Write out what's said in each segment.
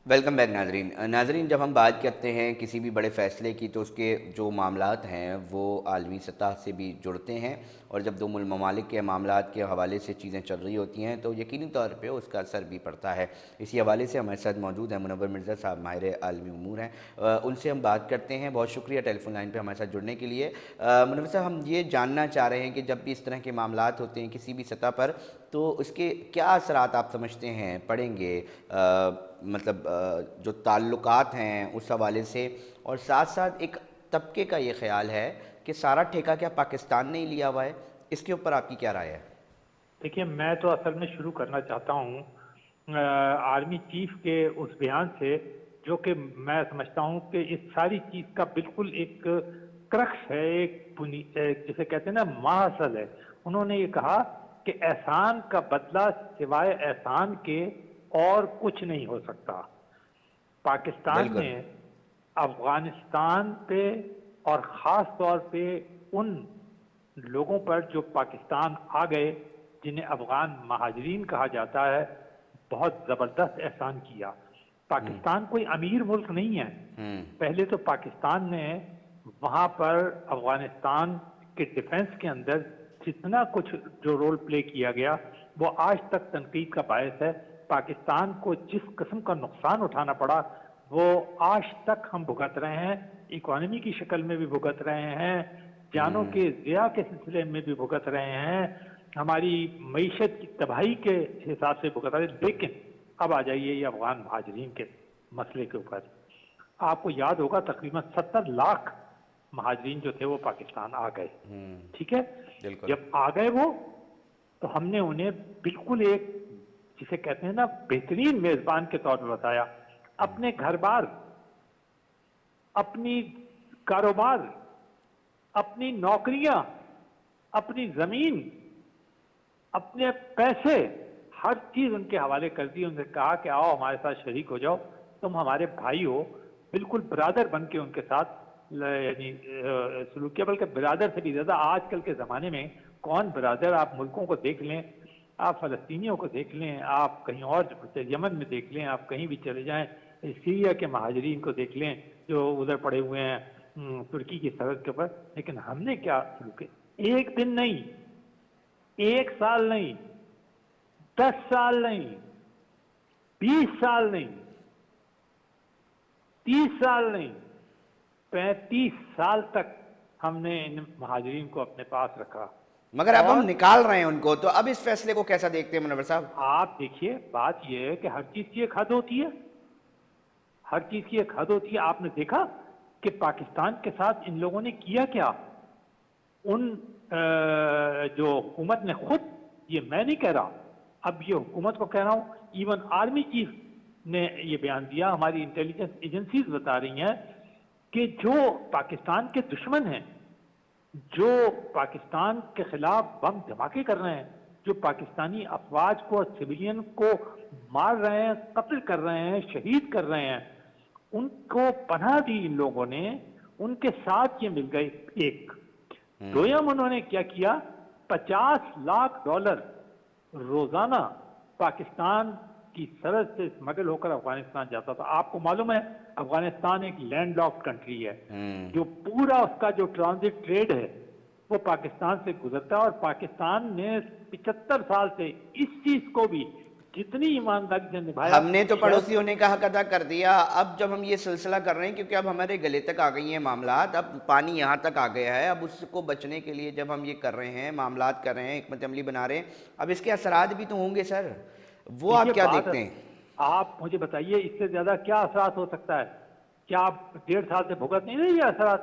Welcome back नाजरीन। नाजरीन, जब हम बात करते हैं किसी भी बड़े फ़ैसले की तो उसके जो मामलात हैं वो आलमी सतह से भी जुड़ते हैं, और जब दो ममालिक के मामलात के हवाले से चीज़ें चल रही होती हैं तो यकीनी तौर पे उसका असर भी पड़ता है। इसी हवाले से हमारे साथ मौजूद हैं मुनव्वर मिर्ज़ा साहब, माहिर आलमी उमूर हैं। उनसे हम बात करते हैं। बहुत शुक्रिया टेलीफोन लाइन पे हमारे साथ जुड़ने के लिए। मुनव्वर साहब, हम ये जानना चाह रहे हैं कि जब भी इस तरह के मामलात होते हैं किसी भी सतह पर, तो उसके क्या असरात आप समझते हैं पड़ेंगे, मतलब जो ताल्लुकात हैं उस हवाले से, और साथ साथ एक तबके का ये ख्याल है कि सारा ठेका क्या पाकिस्तान ने ही लिया हुआ है? इसके ऊपर आपकी क्या राय है? देखिए, मैं तो असल में शुरू करना चाहता हूँ आर्मी चीफ के उस बयान से, जो कि मैं समझता हूँ कि इस सारी चीज़ का बिल्कुल एक क्रक्स है, जिसे कहते हैं ना, महाअसल है। उन्होंने ये कहा कि एहसान का बदला सिवाय एहसान के और कुछ नहीं हो सकता। पाकिस्तान ने बिल्कुल। अफगानिस्तान पे और ख़ास तौर पे उन लोगों पर जो पाकिस्तान आ गए, जिन्हें अफगान महाजरीन कहा जाता है, बहुत ज़बरदस्त एहसान किया। पाकिस्तान कोई अमीर मुल्क नहीं है। हम्म। पहले तो पाकिस्तान ने वहाँ पर अफगानिस्तान के डिफेंस के अंदर जितना कुछ जो रोल प्ले किया गया, वो आज तक तनकीद का बायस है। पाकिस्तान को जिस किस्म का नुकसान उठाना पड़ा, वो आज तक हम भुगत रहे हैं। इकोनॉमी की शक्ल में भी भुगत रहे हैं, जानों के ज़िया के सिलसिले में भी भुगत रहे हैं, हमारी मईशत की तबाही के हिसाब से भुगत रहे हैं। लेकिन अब आ जाइए ये अफगान महाजरीन के मसले के ऊपर। आपको याद होगा तकरीबन 70 लाख महाजरीन जो थे वो पाकिस्तान आ गए। ठीक है। बिल्कुल। जब आ गए वो, तो हमने उन्हें बिल्कुल एक, जिसे कहते हैं ना, बेहतरीन मेजबान के तौर पर बताया। अपने घर बार, अपनी कारोबार, अपनी नौकरियां, अपनी जमीन, अपने पैसे, हर चीज उनके हवाले कर दी। उनसे कहा कि आओ हमारे साथ शरीक हो जाओ, तुम हमारे भाई हो। बिल्कुल ब्रादर बन के उनके साथ यानी सलूक किया, बल्कि ब्रादर से भी ज्यादा। आजकल के जमाने में कौन ब्रादर, आप मुल्कों को देख लें, आप फलस्तीनियों को देख लें, आप कहीं और यमन में देख लें, आप कहीं भी चले जाएं, सीरिया के महाजरीन को देख लें जो उधर पड़े हुए हैं तुर्की की सरहद के ऊपर। लेकिन हमने क्या शुरू किया? एक दिन नहीं, एक साल नहीं, 10 साल नहीं, 20 साल नहीं, 30 साल नहीं, 35 साल तक हमने इन महाजरीन को अपने पास रखा। मगर अब हम और निकाल रहे हैं उनको, तो अब इस फैसले को कैसा देखते हैं मुनव्वर साहब? आप देखिए, बात यह है कि हर चीज की एक हद होती है। हर चीज की एक हद होती है। आपने देखा कि पाकिस्तान के साथ इन लोगों ने किया क्या? उन जो हुकूमत ने खुद, ये मैं नहीं कह रहा, अब ये हुकूमत को कह रहा हूं, इवन आर्मी चीफ ने ये बयान दिया, हमारी इंटेलिजेंस एजेंसीज बता रही हैं कि जो पाकिस्तान के दुश्मन हैं, जो पाकिस्तान के खिलाफ बम धमाके कर रहे हैं, जो पाकिस्तानी अफवाज को, सिविलियन को मार रहे हैं, कत्ल कर रहे हैं, शहीद कर रहे हैं, उनको पनाह दी इन लोगों ने। उनके साथ ये मिल गए। एक दोयम उन्होंने क्या किया? 50 लाख डॉलर रोजाना पाकिस्तान की सरहद से स्मगल होकर अफगानिस्तान जाता था। आपको मालूम है अफगानिस्तान एक लैंड लॉक्ड कंट्री है, जो पूरा उसका जो ट्रांजिट ट्रेड है वो पाकिस्तान से गुजरता है। और पाकिस्तान ने 75 साल से इस चीज को भी जितनी ईमानदारी से निभाया, हमने तो शायद। पड़ोसी होने का हक अदा कर दिया। अब जब हम ये सिलसिला कर रहे हैं, क्योंकि अब हमारे गले तक आ गई हैं मामलात, अब पानी यहाँ तक आ गया है, अब उसको बचने के लिए जब हम ये कर रहे हैं, मामलात कर रहे हैं, हिकमत अमली बना रहे हैं, अब इसके असरात भी तो होंगे सर। वो देखिए, आप क्या बात, देखते हैं? आप मुझे बताइए इससे ज्यादा क्या असरात हो सकता है? क्या आप 1.5 साल से भुगत नहीं रही है असरात?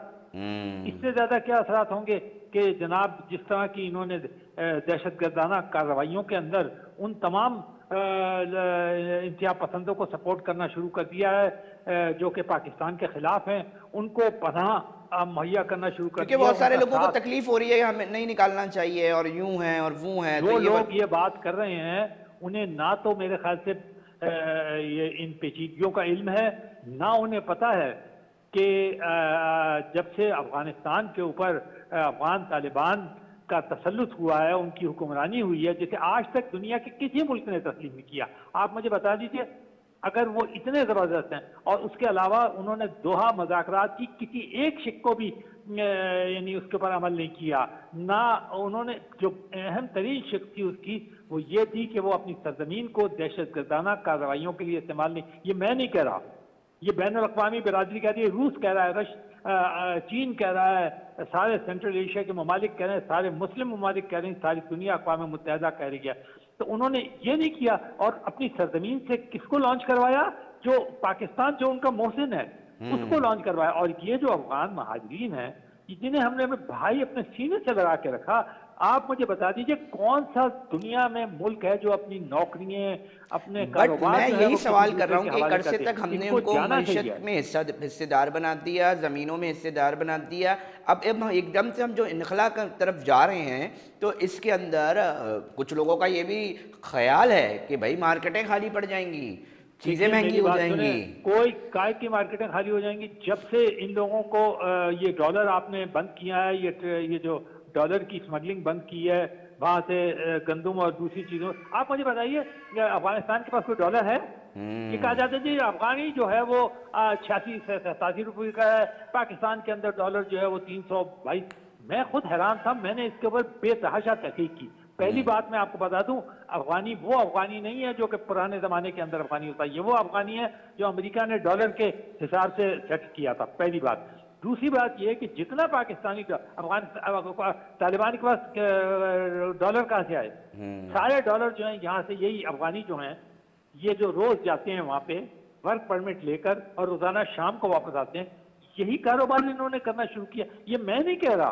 इससे ज्यादा क्या असरात होंगे कि जनाब जिस तरह की इन्होंने दहशत गर्दाना कार्रवाइयों के अंदर उन तमाम इंतहा पसंदों को सपोर्ट करना शुरू कर दिया है जो कि पाकिस्तान के खिलाफ हैं, उनको पनाह मुहैया करना शुरू कर क्योंकि दिया, बहुत सारे उनका लोगों को साथ। तकलीफ हो रही है, हमें नहीं निकालना चाहिए, और यूं है और वो है, तो जो ये लोग ये बात कर रहे हैं उन्हें ना तो मेरे ख्याल से ये इन पेचीदगियों का इल्म है, ना उन्हें पता है कि जब से अफगानिस्तान के ऊपर अफगान तालिबान का तसल्लुत हुआ है, उनकी हुक्मरानी हुई है, जिसे आज तक दुनिया के किसी मुल्क ने तस्लीम नहीं किया। आप मुझे बता दीजिए اگر وہ اتنے زبردست ہیں. اور اس کے علاوہ انہوں نے دوحہ مذاکرات کی کسی ایک شق کو بھی یعنی اس کے اوپر عمل نہیں کیا. نہ انہوں نے جو اہم ترین شق تھی اس کی وہ یہ تھی کہ وہ اپنی سرزمین کو دہشت گردانہ کارروائیوں کے لیے استعمال نہیں. یہ میں نہیں کہہ رہا, یہ بین الاقوامی برادری کہہ رہی ہے, روس کہہ رہا ہے, چین کہہ رہا ہے, سارے سینٹرل ایشیا کے ممالک کہہ رہے ہیں, سارے مسلم ممالک کہہ رہے ہیں, ساری دنیا اقوام متحدہ کہہ رہی ہے. تو انہوں نے یہ نہیں کیا اور اپنی سرزمین سے کس کو لانچ کروایا؟ جو پاکستان جو ان کا محسن ہے اس کو لانچ کروایا. اور یہ جو افغان مہاجرین ہیں جنہیں ہم نے بھائی اپنے سینے سے لگا کے رکھا, آپ مجھے بتا دیجئے کون سا دنیا میں ملک ہے جو اپنی نوکریاں اپنے بٹ کاروبار میں جو ہے یہی وہ سوال کسی کر رہا دوسرے ہوں کے کہ ایک حوالے عرصے کرتے. تک ہم نے ان کو کو جانا چاہیے. معیشت میں حصہ دار بنا دیا, زمینوں میں حصہ دار بنا دیا. اب ایک دم سے ہم جو انخلا کی طرف جا رہے ہیں تو اس کے اندر کچھ لوگوں کا یہ بھی خیال ہے کہ بھائی مارکیٹیں خالی پڑ جائیں گی, چیزیں دیکھیے مہنگی میری ہو بات جائیں سنیں, گی. کوئی کائے کی مارکیٹیں خالی ہو جائیں گی جب سے ان لوگوں کو یہ ڈالر آپ نے بند کیا ہے, یہ جو ڈالر کی اسمگلنگ بند کی ہے وہاں سے گندم اور دوسری چیزوں. آپ مجھے بتائیے افغانستان کے پاس کوئی ڈالر ہے؟ یہ کہا جاتا ہے جی افغانی جو ہے وہ 86-87 روپئے کا ہے, پاکستان کے اندر ڈالر جو ہے وہ 322. میں خود حیران تھا, میں نے اس کے اوپر بے تحاشا تحقیق کی. پہلی بات میں آپ کو بتا دوں, افغانی وہ افغانی نہیں ہے جو کہ پرانے زمانے کے اندر افغانی ہوتا ہے, یہ وہ افغانی ہے جو امریکہ نے ڈالر کے حساب سے سیٹ کیا تھا. پہلی بات. دوسری بات یہ کہ جتنا پاکستانی طالبان کے پاس ڈالر کہاں سے آئے؟ سارے ڈالر جو ہیں یہاں سے, یہی افغانی جو ہیں یہ جو روز جاتے ہیں وہاں پہ ورک پرمٹ لے کر اور روزانہ شام کو واپس آتے ہیں, یہی کاروبار انہوں نے کرنا شروع کیا. یہ میں نہیں کہہ رہا,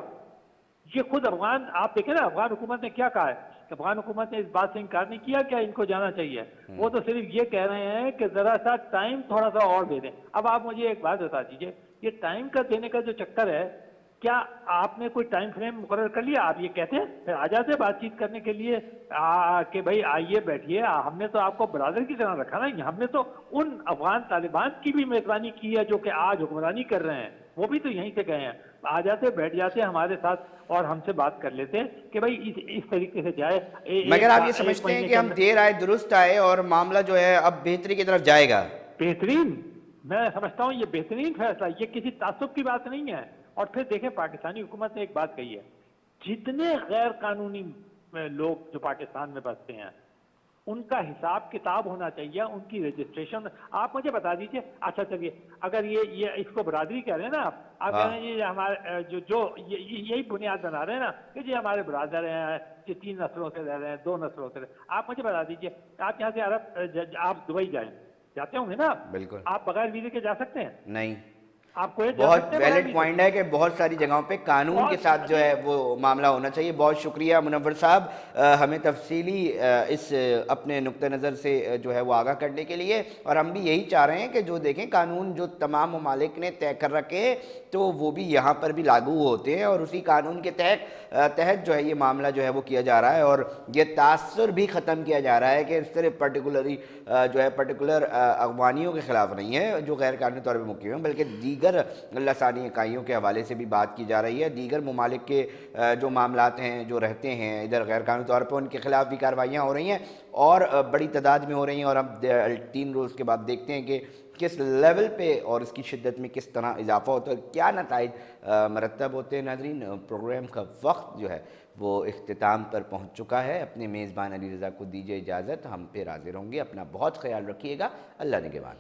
یہ خود افغان, آپ دیکھیں نا افغان حکومت نے کیا کہا ہے کہ افغان حکومت نے اس بات سے انکار نہیں کیا کیا ان کو جانا چاہیے. وہ تو صرف یہ کہہ رہے ہیں کہ ذرا سا ٹائم تھوڑا سا اور دے دیں. اب آپ مجھے ایک بات بتا دیجئے, یہ ٹائم کا دینے کا جو چکر ہے, کیا آپ نے کوئی ٹائم فریم مقرر کر لیا؟ آپ یہ کہتے ہیں پھر آ جاتے بات چیت کرنے کے لیے کہ بھائی آئیے بیٹھیے, ہم نے تو آپ کو برادر کی طرح رکھا نا, ہم نے تو ان افغان طالبان کی بھی میزبانی کی ہے جو کہ آج حکمرانی کر رہے ہیں, وہ بھی تو یہیں سے گئے ہیں. آ جاتے بیٹھ جاتے ہمارے ساتھ اور ہم سے بات کر لیتے کہ بھائی اس طریقے سے جائے. مگر آپ یہ سمجھتے ہیں کہ ہم دیر آئے درست آئے اور معاملہ جو ہے اب بہتری کی طرف جائے گا؟ بہترین, میں سمجھتا ہوں یہ بہترین فیصلہ, یہ کسی تعصب کی بات نہیں ہے. اور پھر دیکھیں پاکستانی حکومت نے ایک بات کہی ہے, جتنے غیر قانونی لوگ جو پاکستان میں بستے ہیں ان کا حساب کتاب ہونا چاہیے, ان کی رجسٹریشن. آپ مجھے بتا دیجئے, اچھا چلیے اگر یہ اس کو برادری کہہ رہے ہیں نا, آپ کہہ رہے ہیں یہ ہمارے جو یہی بنیاد بنا رہے ہیں نا کہ جی ہمارے برادر ہیں, کہ 3 نسلوں سے رہ رہے ہیں, 2 نسلوں سے رہ رہے ہیں. آپ مجھے بتا دیجئے, آپ یہاں سے آپ دبئی جائیں, جاتے ہوں گے نا, بالکل. آپ بغیر ویزے کے جا سکتے ہیں؟ نہیں. آپ کویت جا بہت سکتے ہیں بغیر ویلڈ ویزے پوائنٹ ہے کہ بہت ساری جگہوں پہ قانون کے ساتھ جو ہے وہ معاملہ ہونا چاہیے. بہت شکریہ منور صاحب ہمیں تفصیلی اس اپنے نقطہ نظر سے جو ہے وہ آگاہ کرنے کے لیے. اور ہم بھی یہی چاہ رہے ہیں کہ جو دیکھیں قانون جو تمام ممالک نے طے کر رکھے تو وہ بھی یہاں پر بھی لاگو ہوتے ہیں, اور اسی قانون کے تحت جو ہے یہ معاملہ جو ہے وہ کیا جا رہا ہے. اور یہ تاثر بھی ختم کیا جا رہا ہے کہ صرف پرٹیکولر افغانیوں کے خلاف نہیں ہے جو غیر قانونی طور پہ مقیم ہیں, بلکہ دیگر لسانی اکائیوں کے حوالے سے بھی بات کی جا رہی ہے. دیگر ممالک کے جو معاملات ہیں جو رہتے ہیں ادھر غیر قانونی طور پہ, ان کے خلاف بھی کارروائیاں ہو رہی ہیں اور بڑی تعداد میں ہو رہی ہیں. اور ہم 3 روز کے بعد دیکھتے ہیں کہ کس لیول پہ اور اس کی شدت میں کس طرح اضافہ ہوتا ہے, کیا نتائج مرتب ہوتے ہیں. ناظرین, پروگرام کا وقت جو ہے وہ اختتام پر پہنچ چکا ہے. اپنے میزبان علی رضا کو دیجیے اجازت, ہم پھر حاضر ہوں گے. اپنا بہت خیال رکھیے گا. اللہ نگہبان.